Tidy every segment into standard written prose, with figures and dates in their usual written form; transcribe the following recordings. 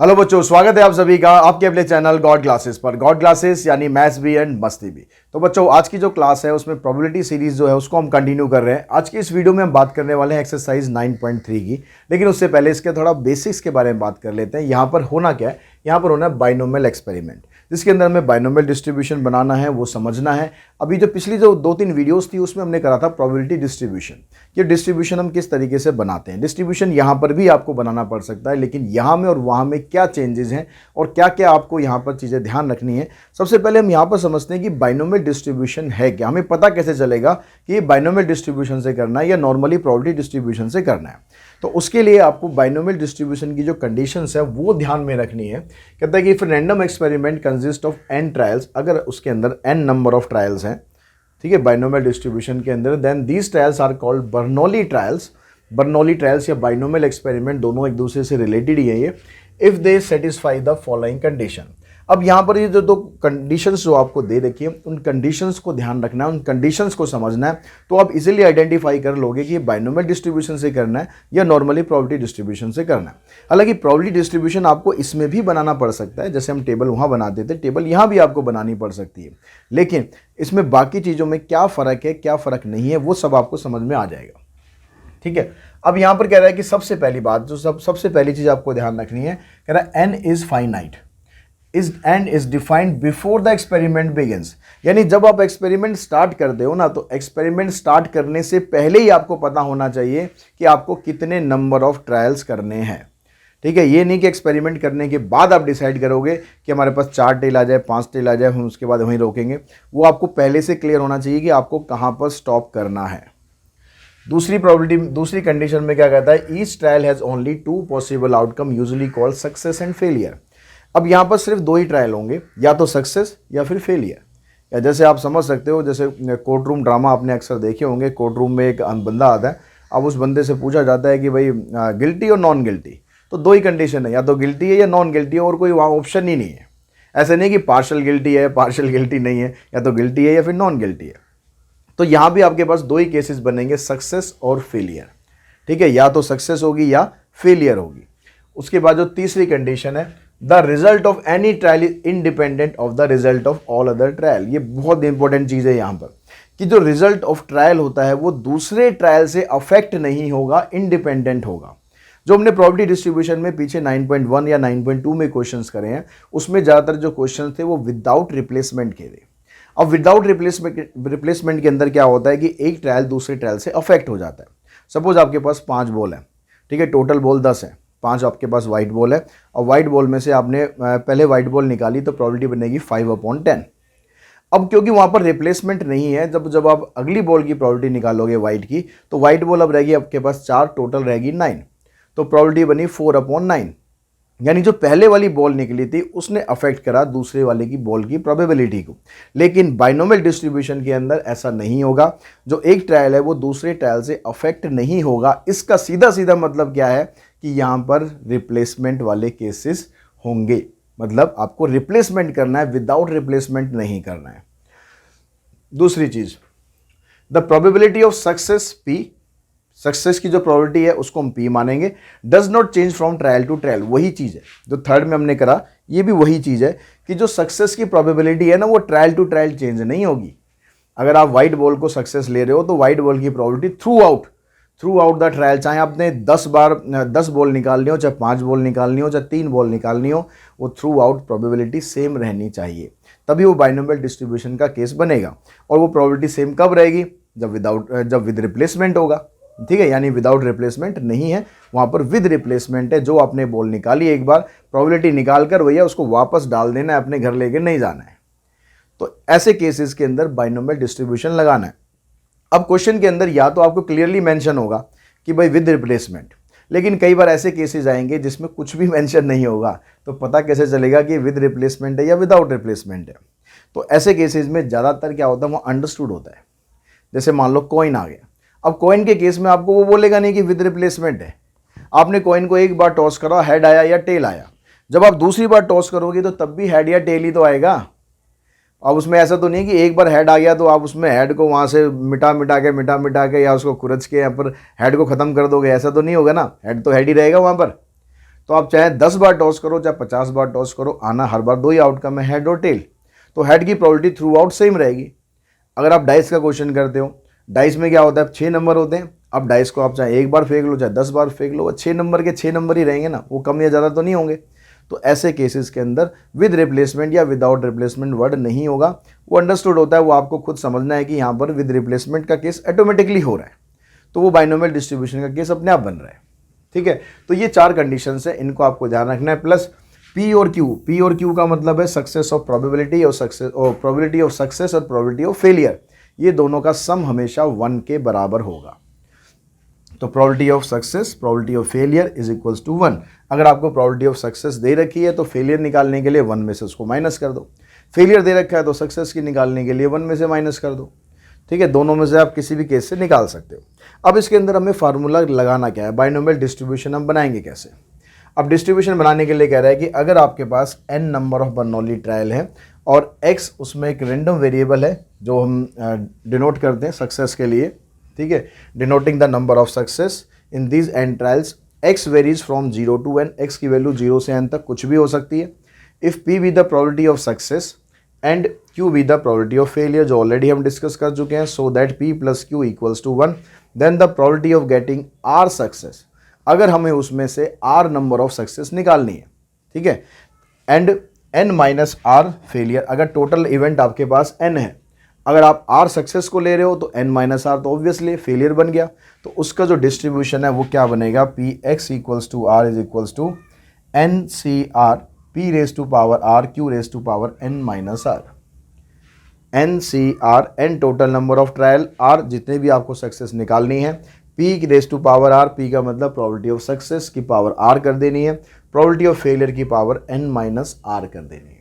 Hello बच्चों, स्वागत है आप सभी का आपके अपने चैनल गॉड क्लासेस पर। गॉड क्लासेस यानी मैथ्स भी एंड मस्ती भी। तो बच्चों, आज की जो क्लास है उसमें प्रोबेबिलिटी सीरीज जो है उसको हम कंटिन्यू कर रहे हैं। आज की इस वीडियो में हम बात करने वाले हैं एक्सरसाइज 9.3 की। लेकिन उससे पहले इसके थोड़ा बेसिक्स के बारे में बात कर लेते हैं। यहाँ पर होना क्या है, यहाँ पर होना है बाइनोमियल एक्सपेरिमेंट, जिसके अंदर हमें बाइनोमियल डिस्ट्रीब्यूशन बनाना है, वो समझना है। अभी जो पिछली जो 2-3 वीडियोस थी उसमें हमने करा था प्रोबेबिलिटी डिस्ट्रीब्यूशन। ये डिस्ट्रीब्यूशन हम किस तरीके से बनाते हैं। डिस्ट्रीब्यूशन यहाँ पर भी आपको बनाना पड़ सकता है, लेकिन यहाँ में और वहाँ में क्या चेंजेस हैं और क्या क्या आपको यहाँ पर चीज़ें ध्यान रखनी है। सबसे पहले हम यहाँ पर समझते हैं कि बाइनोमियल डिस्ट्रीब्यूशन है क्या। हमें पता कैसे चलेगा कि ये बाइनोमियल डिस्ट्रीब्यूशन से करना है या नॉर्मली प्रोबेबिलिटी डिस्ट्रीब्यूशन से करना है। तो उसके लिए आपको बाइनोमियल डिस्ट्रीब्यूशन की जो कंडीशंस है वो ध्यान में रखनी है। कहता है कि if random experiment consist of n trials, अगर उसके अंदर n नंबर ऑफ ट्रायल्स हैं, ठीक है, बाइनोमियल डिस्ट्रीब्यूशन के अंदर, then these trials are called Bernoulli trials. Bernoulli trials या बाइनोमियल एक्सपेरिमेंट दोनों एक दूसरे से रिलेटेड ही है ये। If they satisfy the following condition. अब यहाँ पर ये जो दो कंडीशंस जो आपको दे रखी है, उन कंडीशंस को ध्यान रखना है, उन कंडीशंस को समझना है। तो आप इजीली आइडेंटिफाई कर लोगे कि ये बाइनोमियल डिस्ट्रीब्यूशन से करना है या नॉर्मली प्रोबेबिलिटी डिस्ट्रीब्यूशन से करना है। हालांकि प्रोबेबिलिटी डिस्ट्रीब्यूशन आपको इसमें भी बनाना पड़ सकता है, जैसे हम टेबल वहाँ बनाते थे, टेबल यहाँ भी आपको बनानी पड़ सकती है। लेकिन इसमें बाकी चीज़ों में क्या फ़र्क है, क्या फ़र्क नहीं है, वो सब आपको समझ में आ जाएगा। ठीक है, अब यहाँ पर कह रहा है कि सबसे पहली बात जो सबसे पहली चीज़ आपको ध्यान रखनी है, कह रहा है n is finite and is defined before the experiment begins. यानी जब आप एक्सपेरिमेंट स्टार्ट करते हो ना, तो एक्सपेरिमेंट स्टार्ट करने से पहले ही आपको पता होना चाहिए कि आपको कितने नंबर ऑफ ट्रायल्स करने हैं। ठीक है, ये नहीं कि एक्सपेरिमेंट करने के बाद आप डिसाइड करोगे कि हमारे पास 4 टेल आ जाए, 5 टेल आ जाए, हम उसके बाद वहीं रोकेंगे। वो आपको पहले से क्लियर होना चाहिए कि आपको कहाँ पर स्टॉप करना है। दूसरी कंडीशन में क्या कहता है, each trial has only 2 possible outcome usually called success and failure. अब यहाँ पर सिर्फ 2 ही ट्रायल होंगे, या तो सक्सेस या फिर फेलियर। या जैसे आप समझ सकते हो, जैसे कोर्ट रूम ड्रामा आपने अक्सर देखे होंगे। कोर्ट रूम में एक बंदा आता है, अब उस बंदे से पूछा जाता है कि भाई गिल्टी और नॉन गिल्टी। तो 2 ही कंडीशन है, या तो गिल्टी है या नॉन गिल्टी है, और कोई वहाँ ऑप्शन ही नहीं है। ऐसे नहीं कि पार्शल गिल्टी है, पार्शल गिल्टी नहीं है, या तो गिल्टी है या फिर नॉन गिल्टी है। तो यहाँ भी आपके पास 2 ही केसेस बनेंगे, सक्सेस और फेलियर। ठीक है, या तो सक्सेस होगी या फेलियर होगी। उसके बाद जो तीसरी कंडीशन है, the result of any trial is independent of the result of all other trial. ये बहुत इंपॉर्टेंट चीज़ है यहाँ पर, कि जो रिजल्ट ऑफ ट्रायल होता है वो दूसरे ट्रायल से अफेक्ट नहीं होगा, इंडिपेंडेंट होगा। जो हमने प्रोबेबिलिटी डिस्ट्रीब्यूशन में पीछे 9.1 या 9.2 में क्वेश्चंस करे हैं, उसमें ज़्यादातर जो क्वेश्चन थे वो विदाउट रिप्लेसमेंट के थे। अब विदाउट रिप्लेसमेंट के अंदर क्या होता है कि एक ट्रायल दूसरे ट्रायल से अफेक्ट हो जाता है। सपोज आपके पास 5 बॉल है, ठीक है, टोटल बॉल 10 है, 5 आपके पास वाइट बॉल है, और वाइट बॉल में से आपने पहले वाइट बॉल निकाली तो प्रोबेबिलिटी बनेगी 5/10। अब क्योंकि वहाँ पर रिप्लेसमेंट नहीं है, जब आप अगली बॉल की प्रोबेबिलिटी निकालोगे वाइट की, तो वाइट बॉल अब रहेगी आपके पास 4, टोटल रहेगी 9, तो प्रोबेबिलिटी बनी 4/9। यानी जो पहले वाली बॉल निकली थी उसने अफेक्ट करा दूसरे वाले की बॉल की प्रोबेबिलिटी को। लेकिन बाइनोमियल डिस्ट्रीब्यूशन के अंदर ऐसा नहीं होगा। जो एक ट्रायल है वो दूसरे ट्रायल से अफेक्ट नहीं होगा। इसका सीधा सीधा मतलब क्या है कि यहाँ पर रिप्लेसमेंट वाले केसेस होंगे। मतलब आपको रिप्लेसमेंट करना है, विदाउट रिप्लेसमेंट नहीं करना है। दूसरी चीज, the probability of success P, success की जो प्रोबेबिलिटी है उसको हम P मानेंगे, does not change from trial to trial. वही चीज़ है जो थर्ड में हमने करा, ये भी वही चीज़ है कि जो सक्सेस की प्रोबेबिलिटी है ना, वो ट्रायल टू ट्रायल चेंज नहीं होगी। अगर आप वाइट बॉल को सक्सेस ले रहे हो तो वाइट बॉल की probability through out the trial, चाहे आपने 10 बॉल निकालनी हो, चाहे 5 बॉल निकालनी हो, चाहे 3 बॉल निकालनी हो, वो थ्रू आउट प्रोबेबिलिटी सेम रहनी चाहिए, तभी वो बाइनोमियल डिस्ट्रीब्यूशन का केस बनेगा। और वो प्रोबेबिलिटी सेम कब रहेगी, जब विद रिप्लेसमेंट होगा। ठीक है, यानी विदाउट रिप्लेसमेंट नहीं है, वहाँ पर विद रिप्लेसमेंट है। जो आपने बॉल निकाली एक बार, प्रोबेबिलिटी निकाल कर भैया उसको वापस डाल देना है, अपने घर लेके नहीं जाना है। तो ऐसे केसेस के अंदर बाइनोमियल डिस्ट्रीब्यूशन लगाना है। अब क्वेश्चन के अंदर या तो आपको क्लियरली मेंशन होगा कि भाई विद रिप्लेसमेंट, लेकिन कई बार ऐसे केसेस आएंगे जिसमें कुछ भी मेंशन नहीं होगा, तो पता कैसे चलेगा कि विद रिप्लेसमेंट है या विदाउट रिप्लेसमेंट है। तो ऐसे केसेस में ज़्यादातर क्या होता है, वो अंडरस्टूड होता है। जैसे मान लो कॉइन आ गया, अब कॉइन के केस में आपको वो बोलेगा नहीं कि विद रिप्लेसमेंट है। आपने कॉइन को एक बार टॉस करा, हेड आया या टेल आया, जब आप दूसरी बार टॉस करोगे तो तब भी हेड या टेल ही तो आएगा। अब उसमें ऐसा तो नहीं कि एक बार हेड आ गया तो आप उसमें हेड को वहाँ से मिटा मिटा के या उसको खुरच के यहाँ पर हेड को ख़त्म कर दोगे, ऐसा तो नहीं होगा ना। हेड तो हेड ही रहेगा वहाँ पर। तो आप चाहे 10 बार टॉस करो चाहे 50 बार टॉस करो, आना हर बार दो ही आउटकम है, हेड और टेल। तो हेड की प्रोबेबिलिटी थ्रू आउट सेम रहेगी। अगर आप डाइस का क्वेश्चन करते हो, डाइस में क्या होता है, 6 नंबर होते हैं। अब डाइस को आप चाहे एक बार फेंक लो चाहे 10 बार फेंक लो, 6 नंबर के 6 नंबर ही रहेंगे ना, वो कम या ज़्यादा तो नहीं होंगे। तो ऐसे केसेस के अंदर विद रिप्लेसमेंट या विदाउट रिप्लेसमेंट वर्ड नहीं होगा, वो अंडरस्टूड होता है, वो आपको खुद समझना है कि यहाँ पर विद रिप्लेसमेंट का केस ऑटोमेटिकली हो रहा है, तो वो बाइनोमियल डिस्ट्रीब्यूशन का केस अपने आप बन रहा है। ठीक है, तो ये 4 कंडीशंस है, इनको आपको ध्यान रखना है। प्लस पी और क्यू का मतलब है सक्सेस ऑफ प्रोबेबिलिटी और सक्सेस और प्रोबेबिलिटी ऑफ सक्सेस और प्रोबेबिलिटी ऑफ फेलियर, ये दोनों का सम हमेशा 1 के बराबर होगा। तो probability of success probability of failure is equals to 1। अगर आपको प्रोबेबिलिटी ऑफ सक्सेस दे रखी है तो फेलियर निकालने के लिए 1 में से उसको माइनस कर दो, फेलियर दे रखा है तो सक्सेस की निकालने के लिए 1 में से माइनस कर दो। ठीक है, दोनों में से आप किसी भी केस से निकाल सकते हो। अब इसके अंदर हमें फार्मूला लगाना क्या है, बाइनोमियल डिस्ट्रीब्यूशन हम बनाएंगे कैसे। अब डिस्ट्रीब्यूशन बनाने के लिए कह रहा है कि अगर आपके पास n number of Bernoulli trial है और x उसमें एक रेंडम वेरिएबल है जो हम डिनोट करते हैं सक्सेस के लिए, ठीक है, denoting the number of success in these n trials, x varies from 0 to n, x की वैल्यू 0 से n तक कुछ भी हो सकती है। If p be the probability of success and q be the probability of failure, जो ऑलरेडी हम डिस्कस कर चुके हैं, so that p plus q equals to 1, then the probability of getting r success, अगर हमें उसमें से r नंबर ऑफ सक्सेस निकालनी है, ठीक है, and n minus r failure, अगर टोटल इवेंट आपके पास n है, अगर आप r सक्सेस को ले रहे हो तो n माइनस r तो ऑब्वियसली फेलियर बन गया, तो उसका जो डिस्ट्रीब्यूशन है वो क्या बनेगा, p x equals to r is equals to n c r p raise to power r q raise to power n minus r। N c r n total number of trial, r जितने भी आपको success निकालनी है, p की raise to power r, p का मतलब probability of success की power r कर देनी है, प्रोबेबिलिटी ऑफ फेलियर की पावर n माइनस r कर देनी है।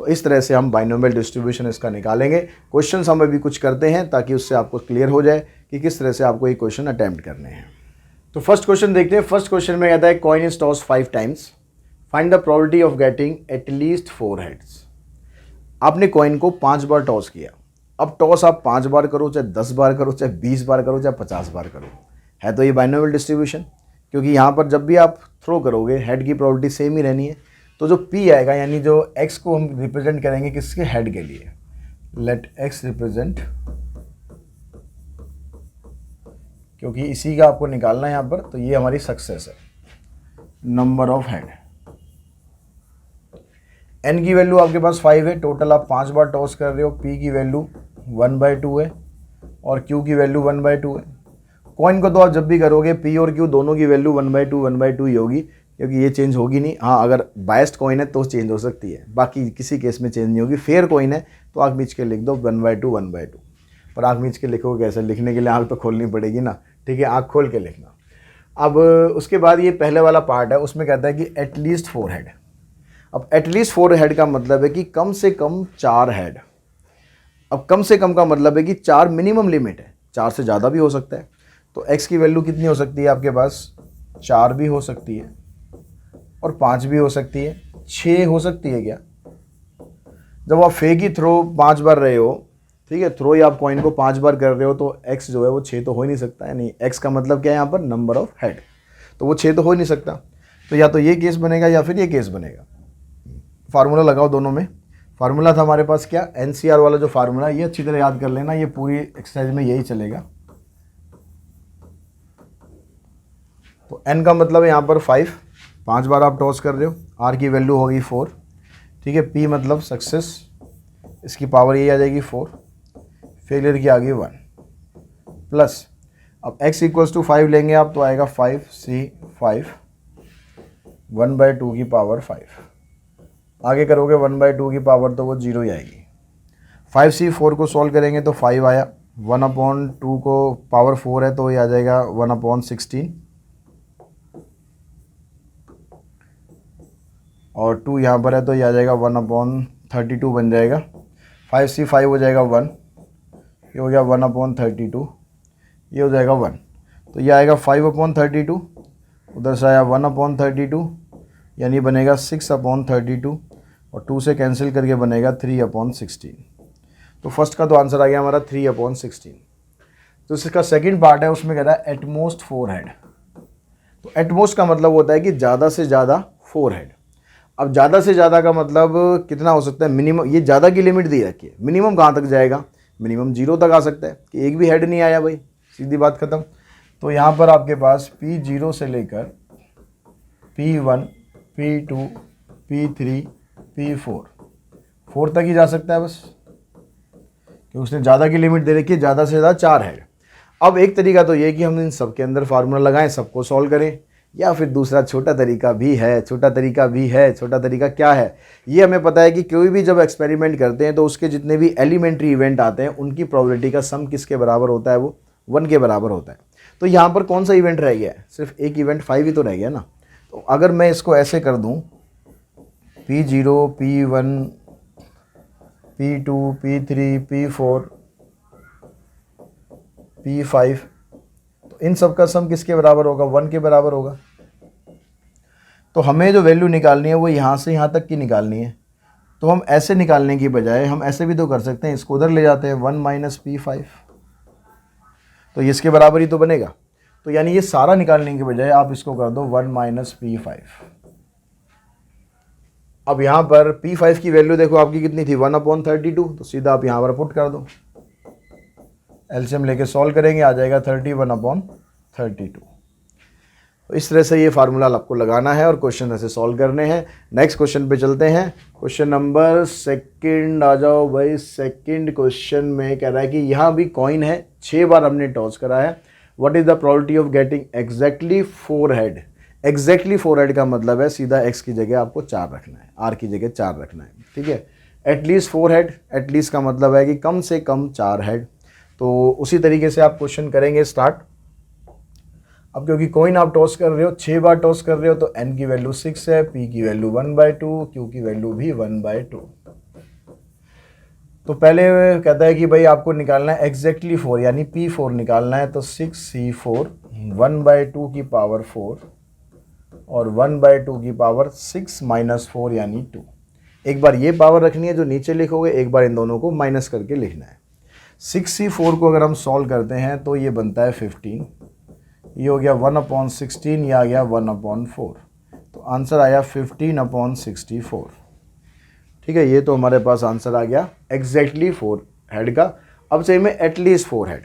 तो इस तरह से हम बाइनोमियल डिस्ट्रीब्यूशन इसका निकालेंगे। क्वेश्चंस हम अभी कुछ करते हैं ताकि उससे आपको क्लियर हो जाए कि किस तरह से आपको ये क्वेश्चन अटेम्प्ट करने हैं। तो फर्स्ट क्वेश्चन देखते हैं। फर्स्ट क्वेश्चन में कहता है coin is toss 5 times, find the probability of getting at least 4 heads. आपने कॉइन को 5 बार टॉस किया। अब टॉस आप 5 बार करो, चाहे 10 बार करो, चाहे 20 बार करो, चाहे 50 बार करो, है तो ये बाइनोमियल डिस्ट्रीब्यूशन, क्योंकि यहाँ पर जब भी आप थ्रो करोगे हेड की प्रोबेबिलिटी सेम ही रहनी है। तो जो p आएगा, यानी जो x को हम रिप्रेजेंट करेंगे किसके, हेड के लिए, लेट x रिप्रेजेंट, क्योंकि इसी का आपको निकालना है यहाँ पर, तो ये हमारी सक्सेस है, नंबर ऑफ हेड। n की वैल्यू आपके पास 5 है, टोटल आप 5 बार टॉस कर रहे हो, p की वैल्यू 1/2 है और q की वैल्यू 1/2 है। कॉइन को तो आप जब भी करोगे p और q दोनों की वैल्यू 1/2 ही होगी, क्योंकि ये चेंज होगी नहीं। हाँ, अगर बायस्ड कॉइन है तो चेंज हो सकती है, बाकी किसी केस में चेंज नहीं होगी। फेयर कॉइन है तो आँख मीच के लिख दो 1/2, पर आँख मीच के लिखोगे कैसे, लिखने के लिए आँख तो खोलनी पड़ेगी ना, ठीक है, आँख खोल के लिखना। अब उसके बाद ये पहले वाला पार्ट है, उसमें कहता है कि एटलीस्ट 4 हेड। अब एटलीस्ट 4 हेड का मतलब है कि कम से कम 4 हेड। अब कम से कम का मतलब है कि 4 मिनिमम लिमिट है, 4 से ज़्यादा भी हो सकता है। तो x की वैल्यू कितनी हो सकती है आपके पास, 4 भी हो सकती है और 5 भी हो सकती है, 6 हो सकती है क्या। जब आप फेक ही थ्रो 5 बार रहे हो, ठीक है, थ्रो ही आप कॉइन को 5 बार कर रहे हो, तो x जो है वो 6 तो हो ही नहीं सकता है। नहीं, x का मतलब क्या है यहाँ पर, नंबर ऑफ हेड, तो वो 6 तो हो ही नहीं सकता। तो या तो ये केस बनेगा या फिर ये केस बनेगा। फार्मूला लगाओ दोनों में। फार्मूला था हमारे पास क्या, NCR वाला जो फार्मूला, ये अच्छी तरह याद कर लेना, ये पूरी एक्सरसाइज में यही चलेगा। तो n का मतलब है यहाँ पर 5 बार आप टॉस कर रहे हो, r की वैल्यू होगी 4, ठीक है, p मतलब सक्सेस, इसकी पावर यही आ जाएगी 4, फेलियर की आ गई 1, प्लस अब x इक्वल्स टू 5 लेंगे आप तो आएगा 5c5 1/2 की पावर 5, आगे करोगे 1/2 की पावर तो वो 0 ही आएगी। 5c4 को सॉल्व करेंगे तो 5 आया, 1/2 को पावर 4 है तो ये आ जाएगा 1/16 और 2 यहाँ पर है तो ये आ जाएगा 1/32 बन जाएगा। 5c5 हो जाएगा 1, ये हो गया 1/32, ये हो जाएगा 1, तो ये आएगा 5/32, उधर से आया 1/32, यानी बनेगा 6/32 और 2 से कैंसिल करके बनेगा 3/16। तो फर्स्ट का तो आंसर आ गया हमारा 3/16। तो इसका सेकंड पार्ट है, उसमें कह रहा है एटमोस्ट 4 हेड। तो एटमोस्ट का मतलब होता है कि ज़्यादा से ज़्यादा 4 हेड। अब ज़्यादा से ज़्यादा का मतलब कितना हो सकता है, मिनिमम, ये ज़्यादा की लिमिट दी रखी है, मिनिमम कहाँ तक जाएगा, मिनिमम 0 तक आ सकता है कि एक भी हेड नहीं आया भाई, सीधी बात खत्म। तो यहाँ पर आपके पास P0 से लेकर P1, P2, P3, P4, 4 तक ही जा सकता है बस, कि उसने ज़्यादा की लिमिट दे रखी है, ज़्यादा से ज़्यादा 4 हेड। अब एक तरीका तो ये कि हम इन सब के अंदर फार्मूला लगाएं, सबको सॉल्व करें, या फिर दूसरा छोटा तरीका भी है। छोटा तरीका क्या है, ये हमें पता है कि कोई भी जब एक्सपेरिमेंट करते हैं तो उसके जितने भी एलिमेंट्री इवेंट आते हैं उनकी प्रोबेबिलिटी का सम किसके बराबर होता है, वो 1 के बराबर होता है। तो यहाँ पर कौन सा इवेंट रह गया है, सिर्फ एक इवेंट 5 ही तो रह गया ना। तो अगर मैं इसको ऐसे कर दूँ, P0, P1, P2, P3, P4, P5, तो इन सब का सम किसके बराबर होगा, 1 के बराबर होगा। तो हमें जो वैल्यू निकालनी है वो यहाँ से यहाँ तक की निकालनी है। तो हम ऐसे निकालने की बजाय हम ऐसे भी तो कर सकते हैं, इसको उधर ले जाते हैं, 1 माइनस P5, तो ये इसके बराबर ही तो बनेगा। तो यानी ये सारा निकालने के बजाय आप इसको कर दो 1 माइनस P5। अब यहाँ पर P5 की वैल्यू देखो आपकी कितनी थी, 1/32, तो सीधा आप यहाँ पर पुट कर दो, एलसीएम लेके सॉल्व करेंगे, आ जाएगा 31/32। तो इस तरह से ये फार्मूला आपको लगाना है और क्वेश्चन ऐसे सॉल्व करने हैं। नेक्स्ट क्वेश्चन पे चलते हैं। क्वेश्चन नंबर 2 आ जाओ भाई। सेकंड क्वेश्चन में कह रहा है कि यहाँ भी कॉइन है, 6 बार हमने टॉस करा है। What is the probability of getting exactly 4 head. Exactly 4 head का मतलब है सीधा x की जगह आपको 4 रखना है, r की जगह 4 रखना है, ठीक है। एटलीस्ट 4 हेड, एटलीस्ट का मतलब है कि कम से कम 4 हेड। तो उसी तरीके से आप क्वेश्चन करेंगे स्टार्ट। अब क्योंकि कॉइन आप टॉस कर रहे हो, 6 बार टॉस कर रहे हो, तो n की वैल्यू 6 है, p की वैल्यू 1/2, q की वैल्यू भी 1/2। तो पहले कहता है कि भाई आपको निकालना है एग्जैक्टली 4 यानी P4 निकालना है। तो 6C4 1/2 की पावर 4 और 1/2 की पावर 6 माइनस 4 यानी 2। एक बार ये पावर रखनी है जो नीचे लिखोगे, एक बार इन दोनों को माइनस करके लिखना है। 6C4 को अगर हम सॉल्व करते हैं तो ये बनता है 15, ये हो गया 1/16, ये आ गया 1/4, तो आंसर आया 15/64। ठीक है, ये तो हमारे पास आंसर आ गया एग्जैक्टली 4 हेड का। अब चाहिए में एटलीस्ट 4 हेड।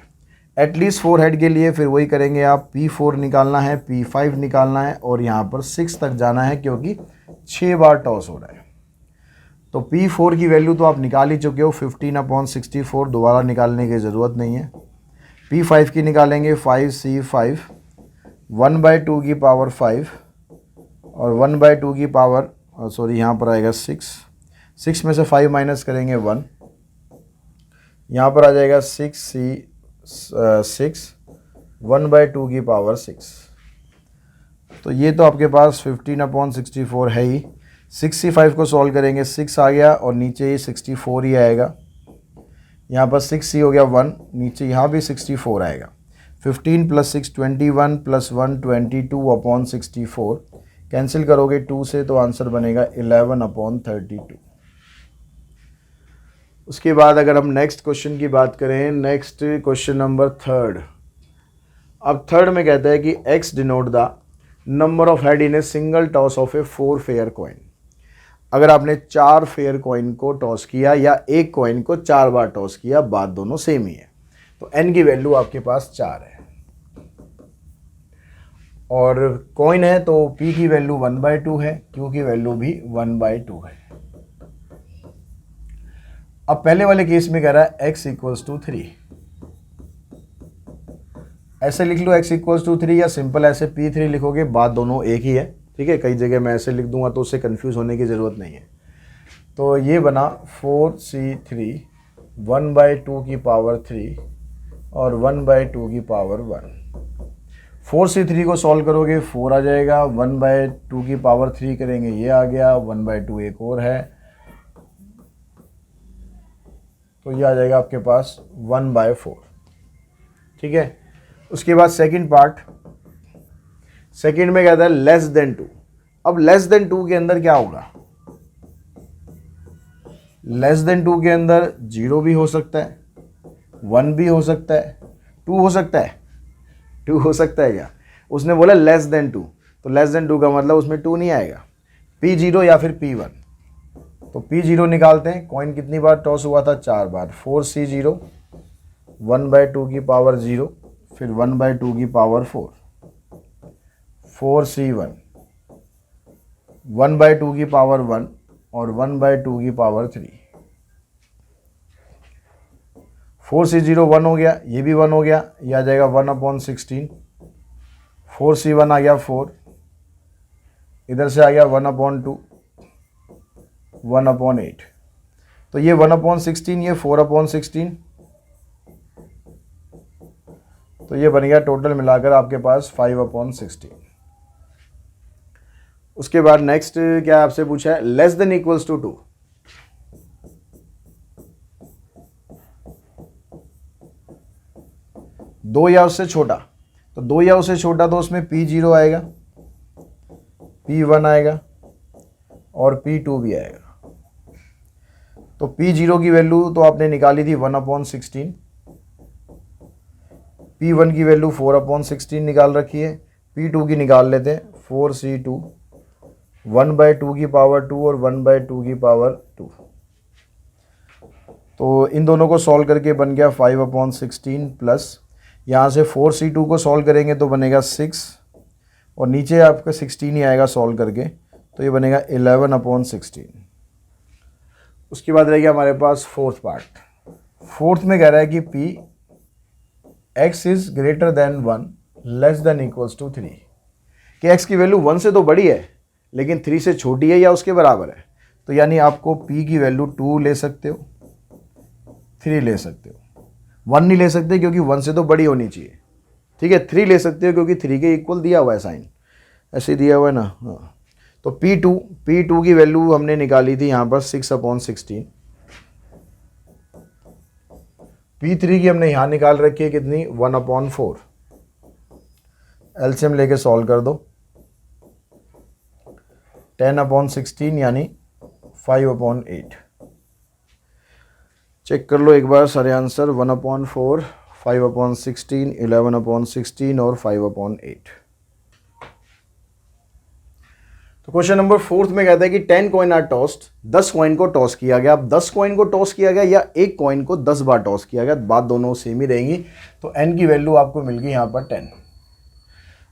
एटलीस्ट 4 हेड के लिए फिर वही करेंगे आप, P4 निकालना है, P5 निकालना है और यहाँ पर 6 तक जाना है क्योंकि 6 बार टॉस हो रहा है। तो P4 की वैल्यू तो आप निकाल ही चुके हो, 15/64, दोबारा निकालने की ज़रूरत नहीं है। P5 की निकालेंगे 5C5 1/2 की पावर 5 और 1/2 की पावर सॉरी यहाँ पर आएगा 6 में से 5 माइनस करेंगे 1, यहाँ पर आ जाएगा 6 1/2 की पावर 6। तो ये तो आपके पास 15/64 है ही। 6C5 को सॉल्व करेंगे, 6 आ गया और नीचे ये 64 ही आएगा। यहाँ पर 6C हो गया 1, नीचे यहाँ भी 64 आएगा। 15 + 6 21 + 1 22/64, कैंसिल करोगे 2 से तो आंसर बनेगा 11/32। उसके बाद अगर हम नेक्स्ट क्वेश्चन की बात करें, नेक्स्ट क्वेश्चन नंबर 3। अब थर्ड में कहता है कि x denote the number of head in a single toss of A 4 fair coin. अगर आपने 4 फेयर कॉइन को टॉस किया या एक कॉइन को 4 बार टॉस किया, बात दोनों सेम ही है, तो n की वैल्यू आपके पास 4 है और कॉइन है तो p की वैल्यू 1/2 है, q की वैल्यू भी 1/2 है। अब पहले वाले केस में कह रहा है x = 3। ऐसे लिख लो x = 3 या सिंपल ऐसे P3 लिखोगे, बात दोनों एक ही है, ठीक है। कई जगह मैं ऐसे लिख दूंगा तो उससे कंफ्यूज होने की ज़रूरत नहीं है। तो ये बना 4C3 1/2 की पावर 3 और 1/2 की पावर 1। 4C3 को सॉल्व करोगे 4 आ जाएगा, 1/2 की पावर 3 करेंगे, ये आ गया, 1/2 एक और है, तो ये आ जाएगा आपके पास 1/4, ठीक है। उसके बाद सेकंड पार्ट, सेकंड में कहता है लेस देन 2। अब लेस देन 2 के अंदर क्या होगा, लेस देन 2 के अंदर 0 भी हो सकता है, 1 भी हो सकता है, 2 हो सकता है, 2 हो सकता है क्या। उसने बोला लेस देन 2, तो लेस देन 2 का मतलब उसमें 2 नहीं आएगा, P0 या फिर P1। तो P0 निकालते हैं, कॉइन कितनी बार टॉस हुआ था, 4 बार, 4C0, 1/2 की पावर 0, फिर 1/2 की पावर 4, 4C1, 1/2 की पावर 1 और 1/2 की पावर 3। 4C0 1 हो गया, ये भी 1 हो गया, ये आ जाएगा 1/16, 4C1 आ गया 4, इधर से आ गया 1/2, 1/8, तो ये 1/16, ये 4/16, तो ये बन गया टोटल मिलाकर आपके पास 5/16। उसके बाद नेक्स्ट क्या आपसे पूछा है, लेस देन इक्वल्स टू 2। दो या उससे छोटा, तो 2 या उससे छोटा तो उसमें P0 आएगा, P1 आएगा और P2 भी आएगा। तो P0 की वैल्यू तो आपने निकाली थी 1/16, P1 की वैल्यू 4/16 निकाल रखी है, P2 की निकाल लेते हैं, 4C2, 1/2 की पावर 2 और 1/2 की पावर 2। तो इन दोनों को सॉल्व करके बन गया 5/16 प्लस यहाँ से 4C2 को सॉल्व करेंगे तो बनेगा 6 और नीचे आपका 16 ही आएगा सॉल्व करके, तो ये बनेगा 11/16। उसके बाद रह गया हमारे पास फोर्थ पार्ट। फोर्थ में कह रहा है कि P x is greater than 1 less than equals to 3, कि x की वैल्यू 1 से तो बड़ी है लेकिन 3 से छोटी है या उसके बराबर है। तो यानी आपको P की वैल्यू 2 ले सकते हो, 3 ले सकते हो, 1 नहीं ले सकते क्योंकि 1 से तो बड़ी होनी चाहिए, ठीक है। 3 ले सकते हो क्योंकि 3 के इक्वल दिया हुआ है साइन, ऐसे दिया हुआ है ना, हाँ। तो P2 की वैल्यू हमने निकाली थी यहाँ पर 6/16, P3 की हमने यहाँ निकाल रखी है कितनी, 1/4। एलसीएम लेके सॉल्व कर दो, 10/16 यानी 5/8। चेक कर लो एक बार सारे आंसर, 1/4, 5/16, 11/16 और 5/8। तो क्वेश्चन नंबर 4 में कहता है कि 10 कॉइन आर टॉस्ड, 10 कॉइन को टॉस किया गया। अब 10 कॉइन को टॉस किया गया या एक कॉइन को 10 बार टॉस किया गया, बात दोनों सेम ही रहेंगी। तो n की वैल्यू आपको मिल गई यहाँ पर 10।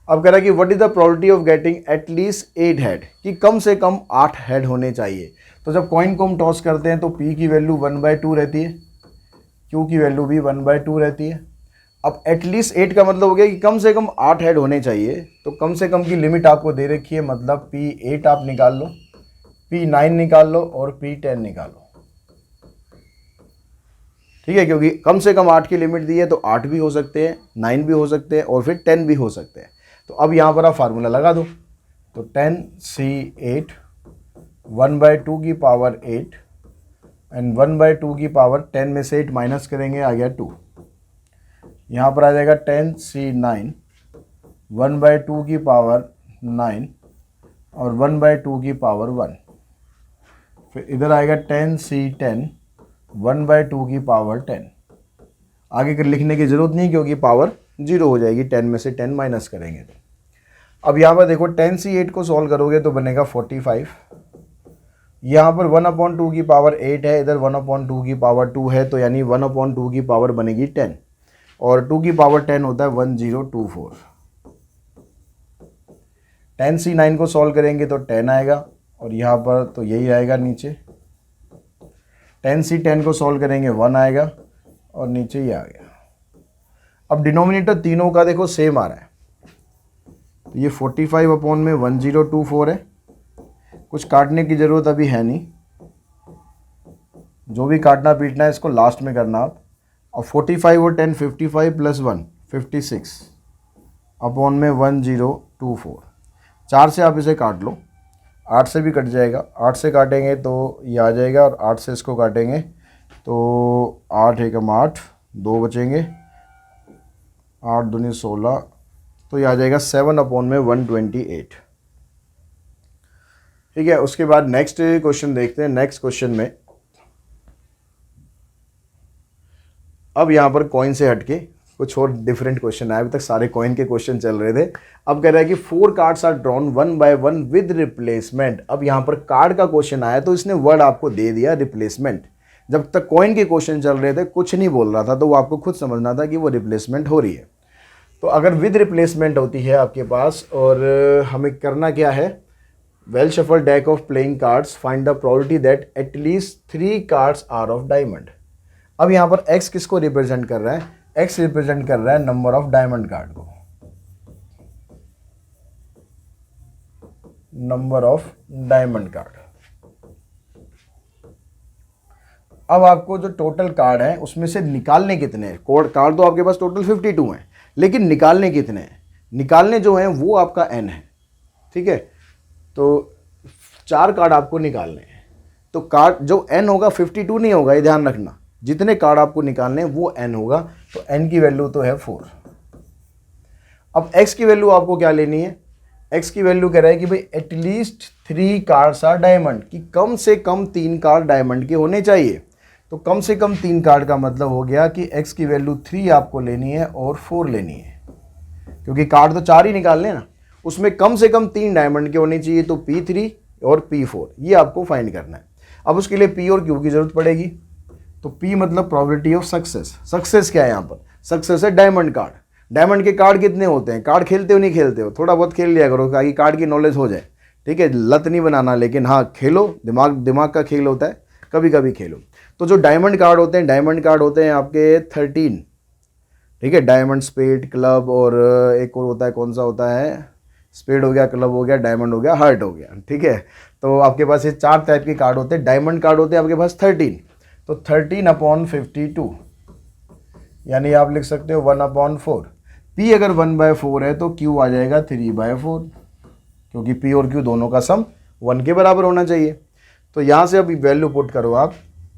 अब कह रहा है कि what is the probability of getting at least 8 head, कि कम से कम 8 हेड होने चाहिए। तो जब कॉइन को हम टॉस करते हैं तो P की वैल्यू 1/2 रहती है, Q की वैल्यू भी 1/2 रहती है। अब एटलीस्ट 8 का मतलब हो गया कि कम से कम 8 हेड होने चाहिए। तो कम से कम की लिमिट आपको दे रखी है, मतलब P8 आप निकाल लो, P9 निकाल लो और P10 निकालो, ठीक है। क्योंकि कम से कम 8 की लिमिट दी है तो 8 भी हो सकते हैं, 9 भी हो सकते हैं और फिर 10 भी हो सकते हैं। तो अब यहाँ पर आप फार्मूला लगा दो, तो 10C8 1/2 की पावर 8 एंड 1/2 की पावर 10 में से 8 माइनस करेंगे, आ गया 2। यहाँ पर आ जाएगा 10C9 1/2 की पावर 9 और 1/2 की पावर 1। फिर इधर आएगा 10C10 1/2 की पावर 10। आगे कर लिखने की ज़रूरत नहीं क्योंकि पावर 0 हो जाएगी, 10 में से 10 माइनस करेंगे तो। अब यहाँ पर देखो 10C8 को सॉल्व करोगे तो बनेगा 45। यहाँ पर 1/2 की पावर 8 है, इधर 1/2 की पावर 2 है, तो यानी 1/2 की पावर बनेगी 10 और 2 की पावर 10 होता है 1024। 10C9 को सॉल्व करेंगे तो 10 आएगा और यहाँ पर तो यही आएगा नीचे। 10C10 को सॉल्व करेंगे 1 आएगा और नीचे ही आ गया। अब डिनोमिनेटर तीनों का देखो सेम आ रहा है, तो ये 45/1024 है। कुछ काटने की ज़रूरत अभी है नहीं, जो भी काटना पीटना है इसको लास्ट में करना आप। और 45 और 10 55 प्लस 1 56 अपॉन में 1024। 4 से आप इसे काट लो, 8 से भी कट जाएगा, 8 से काटेंगे तो ये आ जाएगा और 8 से इसको काटेंगे तो 8 एकम 8, 2 बचेंगे, 8 दूनी 16, तो ये आ जाएगा 7/128, ठीक है। उसके बाद नेक्स्ट क्वेश्चन देखते हैं। नेक्स्ट क्वेश्चन में अब यहाँ पर कॉइन से हटके कुछ और डिफरेंट क्वेश्चन आए, अभी तक सारे कॉइन के क्वेश्चन चल रहे थे। अब कह रहा है कि 4 cards are drawn 1 by 1 with replacement. अब यहाँ पर कार्ड का क्वेश्चन आया तो इसने वर्ड आपको दे दिया रिप्लेसमेंट। जब तक कॉइन के क्वेश्चन चल रहे थे कुछ नहीं बोल रहा था, तो वो आपको खुद समझना था कि वो रिप्लेसमेंट हो रही है। तो अगर विद रिप्लेसमेंट होती है आपके पास, और हमें करना क्या है, well shuffle deck of playing cards, find the probability that at least 3 cards are of diamond. अब यहाँ पर एक्स किसको रिप्रेजेंट कर रहा है, एक्स रिप्रेजेंट कर रहा है नंबर ऑफ डायमंड कार्ड को, नंबर ऑफ डायमंड कार्ड। अब आपको जो टोटल कार्ड है उसमें से निकालने कितने हैं, कार्ड तो आपके पास टोटल 52 हैं, लेकिन निकालने कितने हैं, निकालने जो हैं वो आपका n है, ठीक है। तो 4 कार्ड आपको निकालने हैं, तो कार्ड जो n होगा 52 नहीं होगा, ये ध्यान रखना, जितने कार्ड आपको निकालने हैं वो n होगा, तो n की वैल्यू तो है 4। अब x की वैल्यू आपको क्या लेनी है, x की वैल्यू कह रहा है कि भाई एटलीस्ट 3 कार्ड्स आर डायमंड, कि कम से कम 3 कार्ड डायमंड के होने चाहिए। तो कम से कम 3 कार्ड का मतलब हो गया कि x की वैल्यू 3 आपको लेनी है और 4 लेनी है, क्योंकि कार्ड तो 4 ही निकालने ना, उसमें कम से कम 3 डायमंड के होने चाहिए, तो P3 और P4 ये आपको फाइंड करना है। अब उसके लिए P और Q की जरूरत पड़ेगी, तो P मतलब प्रोबेबिलिटी ऑफ सक्सेस। सक्सेस क्या है यहाँ पर, सक्सेस है डायमंड कार्ड। डायमंड के कार्ड कितने होते हैं, कार्ड खेलते हो नहीं खेलते हो, थोड़ा बहुत खेल लिया करो ताकि कार्ड की नॉलेज हो जाए, ठीक है, लत नहीं बनाना, लेकिन हाँ खेलो, दिमाग का खेल होता है, कभी कभी खेलो। तो जो डायमंड कार्ड होते हैं, डायमंड कार्ड होते हैं आपके 13, ठीक है, डायमंड, स्पेड, क्लब, और एक और होता है, कौन सा होता है, स्पेड हो गया, क्लब हो गया, डायमंड हो गया, हार्ट हो गया, ठीक है। तो आपके पास ये 4 टाइप के कार्ड होते हैं, डायमंड कार्ड होते हैं आपके पास 13, तो 13/52, यानी आप लिख सकते हो 1/4। P अगर 1/4 है तो Q आ जाएगा 3/4, क्योंकि P और Q दोनों का सम 1 के बराबर होना चाहिए। तो यहाँ से अभी वैल्यू पुट करो आप,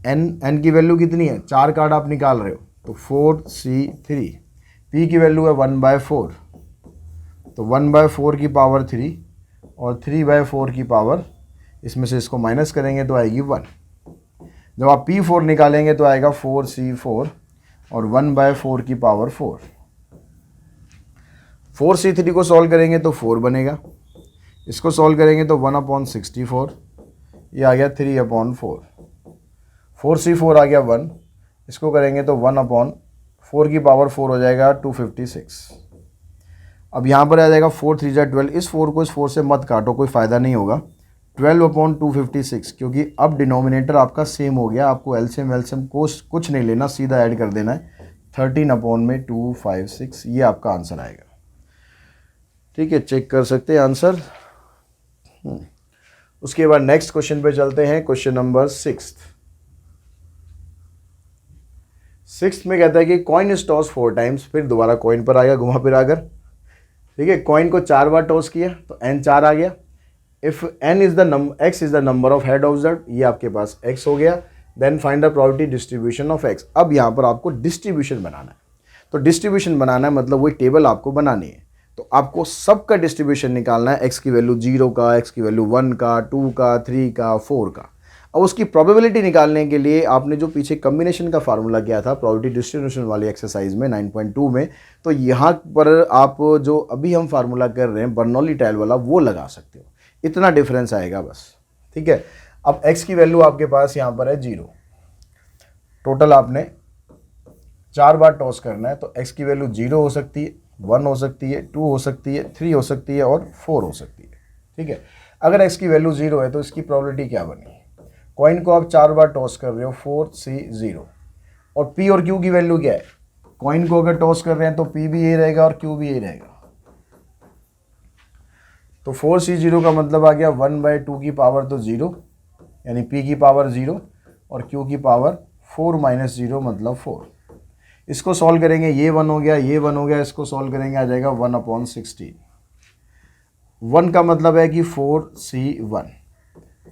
n की वैल्यू कितनी है, 4 कार्ड आप निकाल रहे हो, तो 4C3, P की वैल्यू है 1/4, तो 1/4 की पावर 3 और 3/4 की पावर, इसमें से इसको माइनस करेंगे तो आएगी 1। जब आप P4 निकालेंगे तो आएगा 4C4 और 1/4 की पावर 4। 4C3 को सॉल्व करेंगे तो 4 बनेगा, इसको सॉल्व करेंगे तो 1/64, ये आ गया 3/4। 4C4 आ गया 1, इसको करेंगे तो 1/4 की पावर 4 हो जाएगा 256। अब यहाँ पर आ जाएगा 4 3 जा 12, इस 4 को इस 4 से मत काटो, कोई फ़ायदा नहीं होगा, 12/256, क्योंकि अब डिनोमिनेटर आपका सेम हो गया, आपको एलसीएम वेलसीएम कुछ नहीं लेना, सीधा ऐड कर देना है, 13/256, ये आपका आंसर आएगा, ठीक है, चेक कर सकते हैं आंसर। उसके बाद नेक्स्ट क्वेश्चन पे चलते हैं, क्वेश्चन नंबर 6 में कहता है कि कॉइन इज टॉस 4 टाइम्स, फिर दोबारा कॉइन पर आएगा घुमा फिरा कर, ठीक है, कॉइन को 4 बार टॉस किया तो n 4 आ गया। If n is the number, x is the number of head observe, ये आपके पास x हो गया। Then find the probability distribution of x। अब यहाँ पर आपको डिस्ट्रीब्यूशन बनाना है, तो डिस्ट्रीब्यूशन बनाना है मतलब वही टेबल आपको बनानी है, तो आपको सबका डिस्ट्रीब्यूशन निकालना है, x की वैल्यू 0 का, x की वैल्यू 1 का, 2 का, 3 का, 4 का। अब उसकी प्रोबेबिलिटी निकालने के लिए आपने जो पीछे कम्बिनेशन का फार्मूला किया था प्रोबेबिलिटी डिस्ट्रीब्यूशन वाली एक्सरसाइज में 9.2 में, तो यहाँ पर आप जो अभी हम फार्मूला कर रहे हैं बर्नौली टाइल वाला, वो लगा सकते हो, इतना डिफरेंस आएगा बस, ठीक है। अब x की वैल्यू आपके पास यहाँ पर है 0, टोटल आपने 4 बार टॉस करना है, तो x की वैल्यू 0 हो सकती है, 1 हो सकती है, 2 हो सकती है, 3 हो सकती है और 4 हो सकती है, ठीक है। अगर x की वैल्यू 0 है तो इसकी प्रोबेबिलिटी क्या बनी, कॉइन को आप 4 बार टॉस कर रहे हो, 4C0, और P और Q की वैल्यू क्या है, कॉइन को अगर टॉस कर रहे हैं तो P भी यही रहेगा और Q भी यही रहेगा, तो 4C0 का मतलब आ गया 1/2 की पावर तो 0, यानी P की पावर 0 और Q की पावर 4 - 0 मतलब 4। इसको सॉल्व करेंगे, ये 1 हो गया, ये 1 हो गया, इसको सॉल्व करेंगे आ जाएगा 1/16। 1 का मतलब है कि 4C1,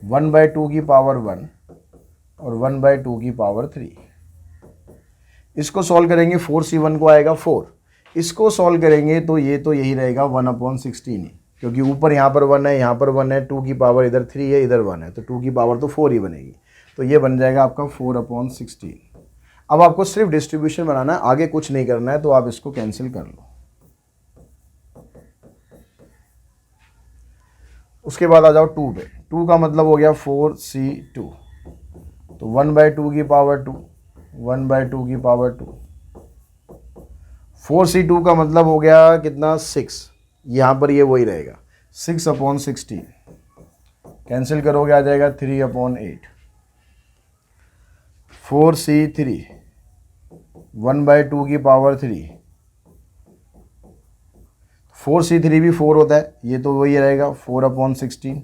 1/2 की पावर 1 और 1/2 की पावर 3। इसको सॉल्व करेंगे, 4C1 को आएगा 4, इसको सॉल्व करेंगे तो ये तो यही रहेगा 1/16 ही, क्योंकि ऊपर यहाँ पर 1 है, यहाँ पर 1 है, 2 की पावर इधर 3 है, इधर 1 है, तो 2 की पावर तो 4 ही बनेगी, तो ये बन जाएगा आपका 4/16। अब आपको सिर्फ डिस्ट्रीब्यूशन बनाना है, आगे कुछ नहीं करना है, तो आप इसको कैंसिल कर लो। उसके बाद आ जाओ 2 पे। 2 का मतलब हो गया 4c2, तो 1/2 की पावर 2, 1/2 की पावर 2। 4c2 का मतलब हो गया कितना, 6। यहाँ पर ये वही रहेगा 6/16, कैंसिल करोगे आ जाएगा 3/8। 4c3 1/2 की पावर 3, 4c3 भी 4 होता है, ये तो वही रहेगा 4/16।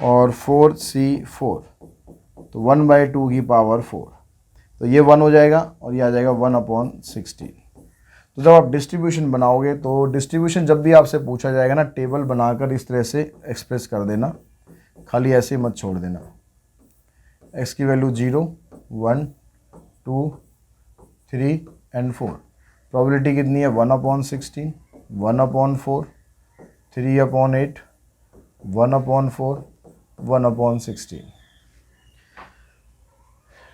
और 4c4 तो 1/2 की पावर 4, तो ये 1 हो जाएगा और ये आ जाएगा 1/16। तो जब आप डिस्ट्रीब्यूशन बनाओगे तो डिस्ट्रीब्यूशन जब भी आपसे पूछा जाएगा ना, टेबल बनाकर इस तरह से एक्सप्रेस कर देना, खाली ऐसे मत छोड़ देना। x की वैल्यू 0, 1, 2, 3 एंड 4। प्रोबेबिलिटी कितनी है, 1/16, 1/4, 3/8, 1/4, 1/16,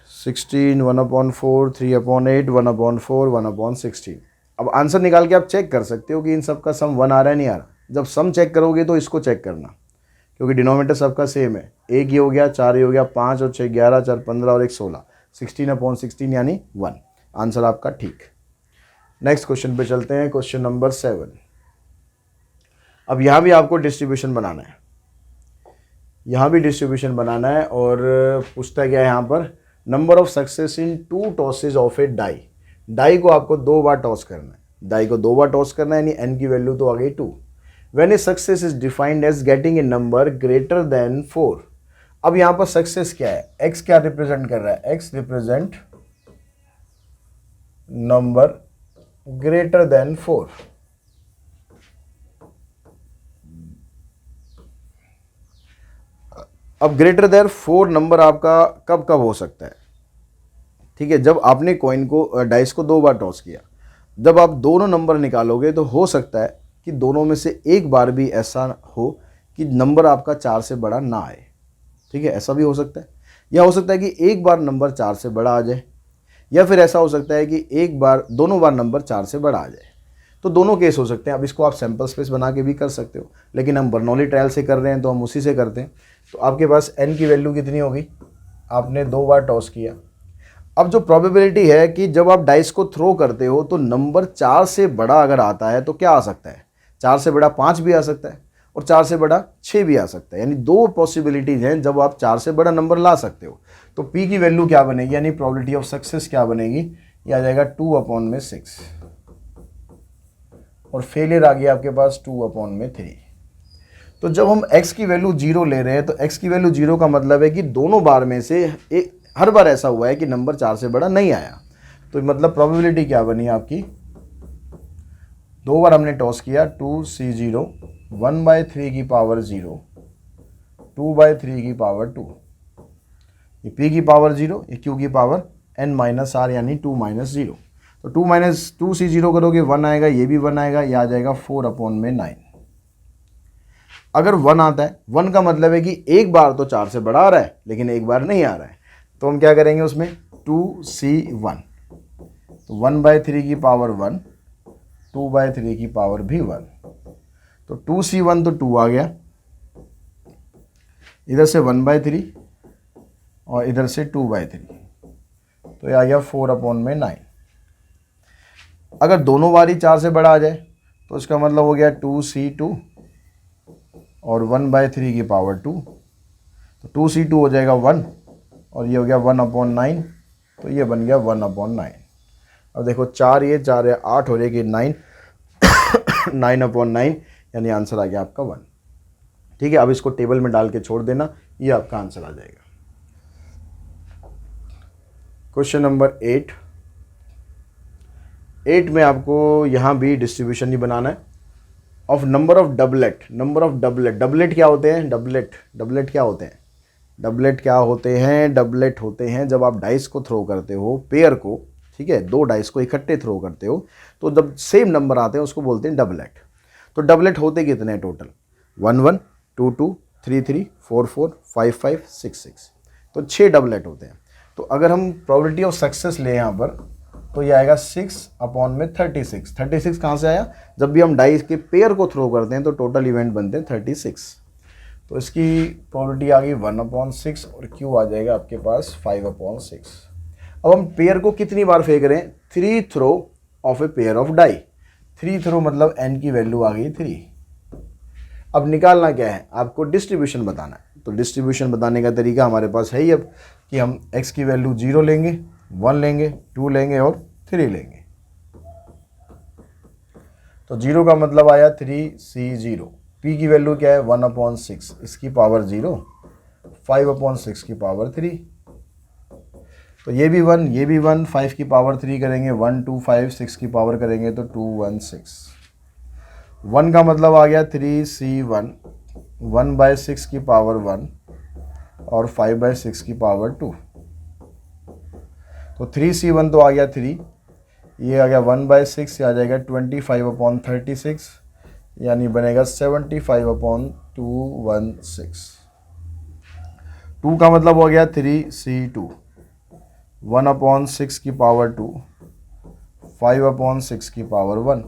16, 1/4, 3/8, 1/4, 1/16। अब आंसर निकाल के आप चेक कर सकते हो कि इन सब का सम 1 आ रहा है नहीं आ रहा। जब सम चेक करोगे तो इसको चेक करना, क्योंकि डिनोमिनेटर सबका सेम है। 1 ये हो गया, 4 ये हो गया, 5 और 6 11, 4 15 और 1 16, 16/16 यानी 1। आंसर आपका ठीक। नेक्स्ट क्वेश्चन पे चलते हैं, क्वेश्चन नंबर 7। अब यहाँ भी आपको डिस्ट्रीब्यूशन बनाना है, यहाँ भी डिस्ट्रीब्यूशन बनाना है और पूछता क्या है यहाँ पर, number of success in 2 tosses of a die. Die को आपको 2 बार टॉस करना है, डाई को 2 बार टॉस करना है, यानी एन की वैल्यू तो आ गई 2। When a success is defined as getting a number greater than 4। अब यहाँ पर सक्सेस क्या है, एक्स क्या रिप्रेजेंट कर रहा है, x represent number greater than 4। अब ग्रेटर देन 4 नंबर आपका कब कब हो सकता है, ठीक है, जब आपने कॉइन को डाइस को 2 बार टॉस किया। जब आप दोनों नंबर निकालोगे तो हो सकता है कि दोनों में से एक बार भी ऐसा हो कि नंबर आपका 4 से बड़ा ना आए, ठीक है, ऐसा भी हो सकता है। या हो सकता है कि एक बार नंबर 4 से बड़ा आ जाए, या फिर ऐसा हो सकता है कि एक बार दोनों बार नंबर 4 से बड़ा आ जाए। तो दोनों केस हो सकते हैं। अब इसको आप सैंपल स्पेस बना के भी कर सकते हो, लेकिन हम बर्नौली ट्रायल से कर रहे हैं तो हम उसी से करते हैं। तो आपके पास n की वैल्यू कितनी होगी, आपने 2 बार टॉस किया। अब जो प्रोबेबिलिटी है कि जब आप डाइस को थ्रो करते हो तो नंबर 4 से बड़ा अगर आता है तो क्या आ सकता है, 4 से बड़ा 5 भी आ सकता है और 4 से बड़ा 6 भी आ सकता है, यानी 2 पॉसिबिलिटीज़ हैं जब आप 4 से बड़ा नंबर ला सकते हो। तो p की वैल्यू क्या बनेगी, यानी प्रोबेबिलिटी ऑफ सक्सेस क्या बनेगी, ये आ जाएगा 2/6 और फेलियर आ गया आपके पास 2/3। तो जब हम x की वैल्यू 0 ले रहे हैं तो x की वैल्यू 0 का मतलब है कि दोनों बार में से एक हर बार ऐसा हुआ है कि नंबर 4 से बड़ा नहीं आया। तो मतलब प्रोबेबिलिटी क्या बनी आपकी, 2 बार हमने टॉस किया, 2c0 1/3 की पावर 0, 2/3 की पावर 2, ये p की पावर 0, ये q की पावर n-r यानी 2-0। तो 2c0 करोगे 1 आएगा, ये भी 1 आएगा, ये आ जाएगा 4/9। अगर 1 आता है, 1 का मतलब है कि एक बार तो 4 से बड़ा आ रहा है लेकिन एक बार नहीं आ रहा है, तो हम क्या करेंगे उसमें 2c1, तो 1/3 की पावर 1, 2/3 की पावर भी 1, तो 2c1 तो 2 आ गया, इधर से 1/3 और इधर से 2/3, तो ये आ गया 4/9। अगर दोनों बार ही 4 से बड़ा आ जाए तो इसका मतलब हो गया 2c2 और 1/3 की पावर 2, तो 2c2 हो जाएगा 1 और ये हो गया 1/9, तो ये बन गया 1/9। अब देखो 4 ये 4 है 8 हो जाएगी 9 9/9 यानी आंसर आ गया आपका 1। ठीक है, अब इसको टेबल में डाल के छोड़ देना, ये आपका आंसर आ जाएगा। क्वेश्चन नंबर 8 में आपको यहाँ भी डिस्ट्रीब्यूशन ही बनाना है of number of doublet. Number of doublet क्या होते हैं, डबलेट क्या होते हैं, डबलेट होते हैं जब आप डाइस को थ्रो करते हो पेयर को, ठीक है, 2 डाइस को इकट्ठे थ्रो करते हो तो जब सेम नंबर आते हैं उसको बोलते हैं डबलेट। तो डबलेट होते कितने हैं टोटल, 1 1 2 2 3 3 4 4 5 5 6 6, तो 6 डबलेट होते हैं। तो अगर हम प्रोबेबिलिटी ऑफ सक्सेस ले यहाँ पर, तो ये आएगा 6/36। 36 कहाँ से आया? जब भी हम डाइस के पेयर को थ्रो करते हैं तो टोटल इवेंट बनते हैं 36। तो इसकी प्रोबेबिलिटी आ गई 1/6 और क्यू आ जाएगा आपके पास 5/6। अब हम पेयर को कितनी बार फेंक रहे हैं? 3 throw of a pair of die. 3 throw मतलब n की वैल्यू आ गई 3। अब निकालना क्या है? आपको डिस्ट्रीब्यूशन बताना है। तो डिस्ट्रीब्यूशन बताने का तरीका हमारे पास है ही अब, कि हम x की वैल्यू 0 लेंगे, 1 लेंगे, 2 लेंगे और 3 लेंगे। तो 0 का मतलब आया 3C0। p की वैल्यू क्या है? 1/6, इसकी पावर 0, 5/6 की पावर 3। तो ये भी 1, ये भी 1, 5 की पावर 3 करेंगे, 1 2 5 6 की पावर करेंगे तो 2 1 6। 1 का मतलब आ गया 3C1, 1/6 की पावर 1 और 5/6 की पावर 2। तो 3C1 तो आ गया 3, ये आ गया 1/6, आ जाएगा 25/36, यानी बनेगा 75/216। 2 का मतलब हो गया 3C2, 1/6 की पावर 2, 5/6 की पावर 1।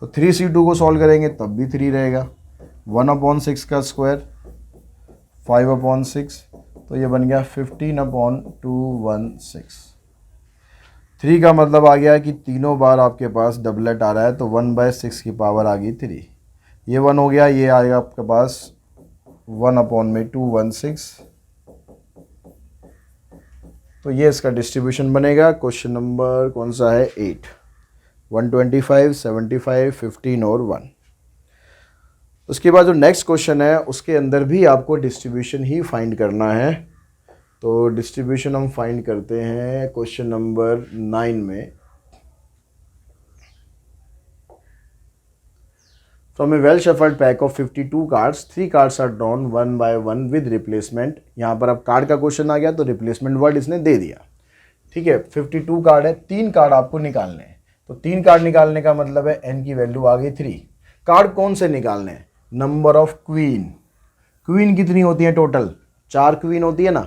तो 3C2 को सॉल्व करेंगे तब भी 3 रहेगा। 1/6 का स्क्वायर 5/6, तो ये बन गया 15/216। 3 का मतलब आ गया कि तीनों बार आपके पास डबलेट आ रहा है, तो 1/6 की पावर आ गई 3। ये 1 हो गया, ये आएगा आपके पास 1/216। तो ये इसका डिस्ट्रीब्यूशन बनेगा। क्वेश्चन नंबर कौन सा है? 8, 125, 75, 15 और 1। उसके बाद जो नेक्स्ट क्वेश्चन है उसके अंदर भी आपको डिस्ट्रीब्यूशन ही फाइंड करना है। तो डिस्ट्रीब्यूशन हम फाइंड करते हैं क्वेश्चन नंबर 9 में। From a well shuffled pack of 52 cards, 3 cards are drawn 1 by 1 with replacement. यहाँ पर अब कार्ड का क्वेश्चन आ गया तो रिप्लेसमेंट वर्ड इसने दे दिया। ठीक है, 52 कार्ड है, 3 कार्ड आपको निकालने हैं। तो 3 कार्ड निकालने का मतलब है n की वैल्यू आ गई 3। कार्ड कौन से निकालने हैं? Number of queen. क्वीन कितनी होती है टोटल? 4 क्वीन होती है ना।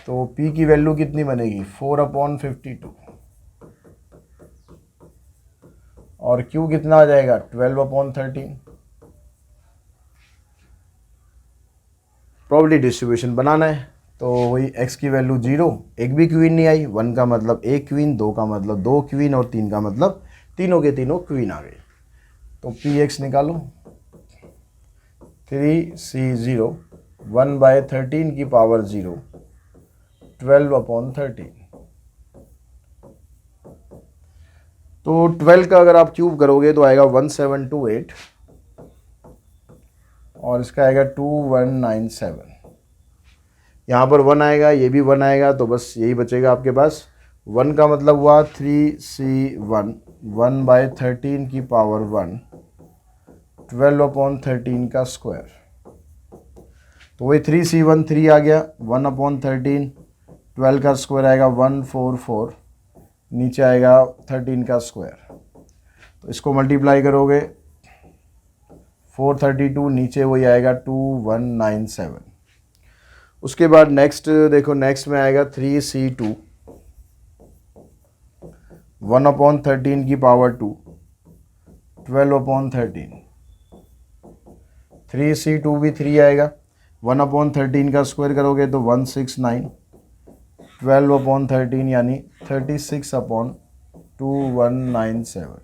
तो p की वैल्यू कितनी बनेगी? 4/52 और q कितना आ जाएगा? 12/13। प्रोबेबिलिटी डिस्ट्रीब्यूशन बनाना है, तो वही x की वैल्यू 0, एक भी क्वीन नहीं आई। 1 का मतलब एक क्वीन, 2 का मतलब 2 क्वीन और 3 का मतलब तीनों के तीनों क्वीन आ गए। तो px निकालो, 3C0, 1/13 की पावर 0, 12/13। तो 12 का अगर आप क्यूब करोगे तो आएगा 1728 और इसका आएगा 2197। यहाँ पर 1 आएगा, ये भी 1 आएगा, तो बस यही बचेगा आपके पास। 1 का मतलब हुआ 3C1, 1/13 की पावर 1, 12/13 का स्क्वायर। तो वही 3C1 3 आ गया, 1/13, 12 का स्क्वायर आएगा 144, नीचे आएगा 13 का स्क्वायर। तो इसको मल्टीप्लाई करोगे 432, नीचे वही आएगा 2197। उसके बाद नेक्स्ट देखो, नेक्स्ट में आएगा 3C2, 1/13 की पावर 2, 12/13। 3C2 भी 3 आएगा, 1/13 का स्क्वायर करोगे तो 169, 12/13 यानी 36/2197।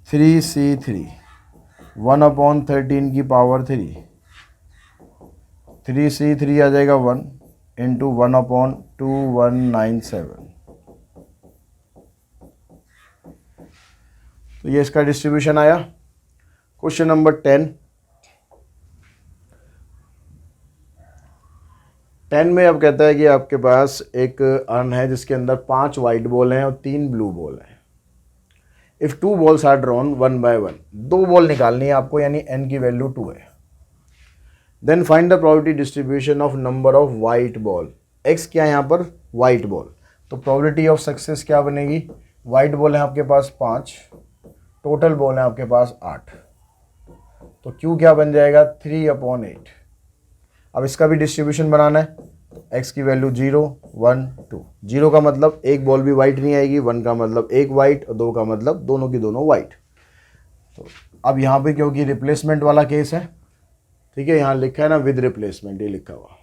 3C3, 1/13 की पावर 3, 3C3 आ जाएगा 1 इंटू 1/2197। तो ये इसका डिस्ट्रीब्यूशन आया। क्वेश्चन नंबर 10 में अब कहता है कि आपके पास एक अर्न है जिसके अंदर 5 वाइट बॉल हैं और 3 ब्लू बॉल हैं। If 2 balls are drawn 1 by 1, 2 ball निकालनी है आपको, यानी n की वैल्यू 2 है। Then find the probability distribution of number of white ball. x क्या है यहाँ पर? White ball. तो प्रोबेबिलिटी ऑफ सक्सेस क्या बनेगी? वाइट बॉल है आपके पास 5, टोटल बॉल है आपके पास 8, तो q क्या बन जाएगा? 3/8। अब इसका भी डिस्ट्रीब्यूशन बनाना है, x की वैल्यू 0 1 2। 0 का मतलब एक बॉल भी वाइट नहीं आएगी, 1 का मतलब एक वाइट और 2 का मतलब दोनों की दोनों वाइट। तो अब यहाँ पे क्योंकि रिप्लेसमेंट वाला केस है, ठीक है, यहाँ लिखा है ना विद रिप्लेसमेंट, ये लिखा हुआ,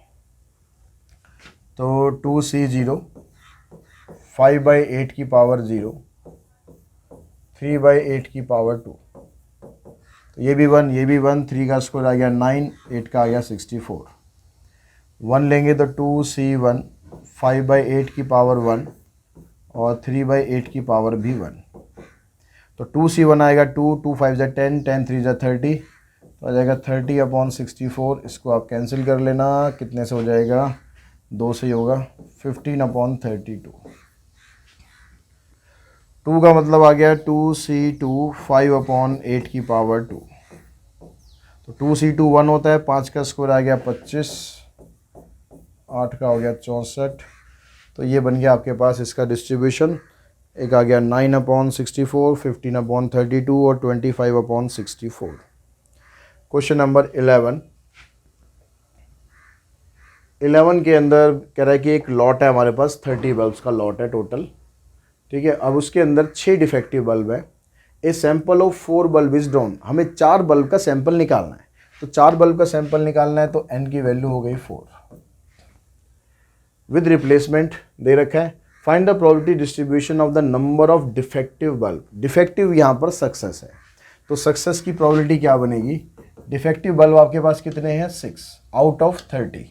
तो 2c0 5/8 की पावर 0 3/8 की पावर 2, तो ये भी 1 ये भी 1, 3 का स्क्वायर आ गया 9, 8 का आ गया 64। 1 लेंगे तो 2c1 5/8 की पावर 1 और 3/8 की पावर भी 1, तो 2c1 आएगा 2, 2 5 जा 10, 10 3 जा 30, तो आ जाएगा 30/64। इसको आप कैंसिल कर लेना, कितने से हो जाएगा, 2 से ही होगा, 15/32। 2 का मतलब आ गया 2c2 5/8 की पावर 2, तो 2c2 1 होता है, 5 का स्क्वायर आ गया 25, 8 का हो गया 64, तो ये बन गया आपके पास इसका डिस्ट्रीब्यूशन। एक आ गया 9/64, 15/32 और 25/64। क्वेश्चन नंबर 11 के अंदर कह रहा है कि एक लॉट है हमारे पास, 30 बल्ब्स का लॉट है टोटल, ठीक है। अब उसके अंदर 6 डिफेक्टिव बल्ब है। A sample of 4 bulb is drawn, हमें 4 बल्ब का सैंपल निकालना है, तो 4 बल्ब का सैंपल निकालना है, तो n की वैल्यू हो गई 4। विद रिप्लेसमेंट दे रखा है, find the probability distribution of the number of defective bulb. Defective यहाँ पर सक्सेस है, तो सक्सेस की प्रोबेबिलिटी क्या बनेगी, डिफेक्टिव बल्ब आपके पास कितने हैं, 6 आउट ऑफ 30,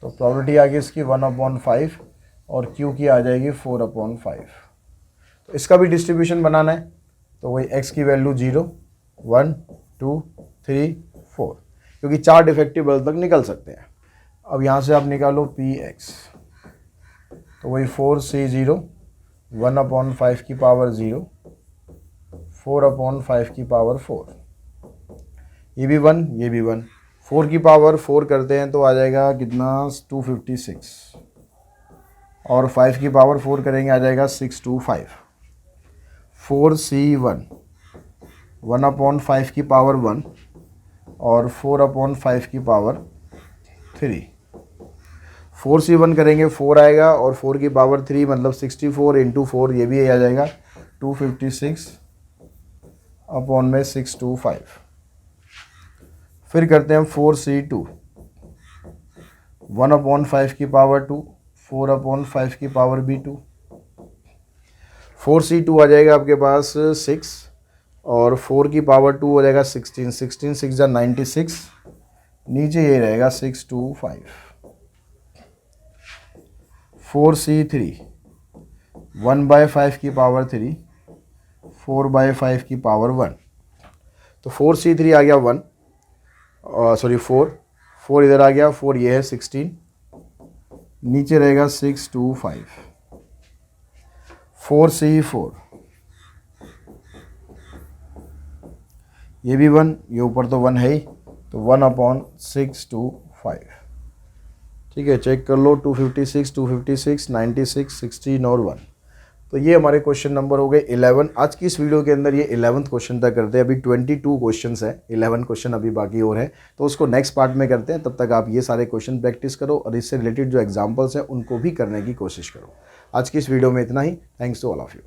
तो प्रोबेबिलिटी आ गई इसकी 1/5 और Q की आ जाएगी 4/5। तो इसका भी डिस्ट्रीब्यूशन बनाना है, तो वही x की वैल्यू 0 1 2 3 4, क्योंकि 4 डिफेक्टिव बल्ब तक निकल सकते हैं। अब यहाँ से आप निकालो px, तो वही 4c0 1/5 की पावर 0 4/5 की पावर 4, ये भी 1 ये भी 1, 4 की पावर 4 करते हैं तो आ जाएगा कितना 256, और 5 की पावर 4 करेंगे आ जाएगा 625। 4c1 1/5 की पावर 1 और 4/5 की पावर 3, 4c1 करेंगे 4 आएगा और 4 की पावर 3 मतलब 64 इंटू 4, ये भी आ जाएगा 256/625। फिर करते हैं 4c2 1/5 की पावर 2 4/5 की पावर भी 2, 4c2 आ जाएगा आपके पास 6 और 4 की पावर 2 हो जाएगा 16, 16 6 जा 96, नीचे ये रहेगा 625। 4c3 1/5 की पावर 3 4/5 की पावर 1, तो 4c3 आ गया 1 सॉरी 4 इधर आ गया, 4 ये है 16, नीचे रहेगा 625। 4c4 ये भी 1, ये ऊपर तो 1 है ही, तो 1/625, ठीक है, चेक कर लो 256 256 96 16 और 1। तो ये हमारे क्वेश्चन नंबर हो गए 11। आज की इस वीडियो के अंदर ये 11th क्वेश्चन तक करते हैं, अभी 22 क्वेश्चंस है, 11 क्वेश्चन अभी बाकी और है, तो उसको नेक्स्ट पार्ट में करते हैं। तब तक आप ये सारे क्वेश्चन प्रैक्टिस करो और इससे रिलेटेड जो एग्जांपल्स हैं उनको भी करने की कोशिश करो। आज की इस वीडियो में इतना ही। Thanks to all of you.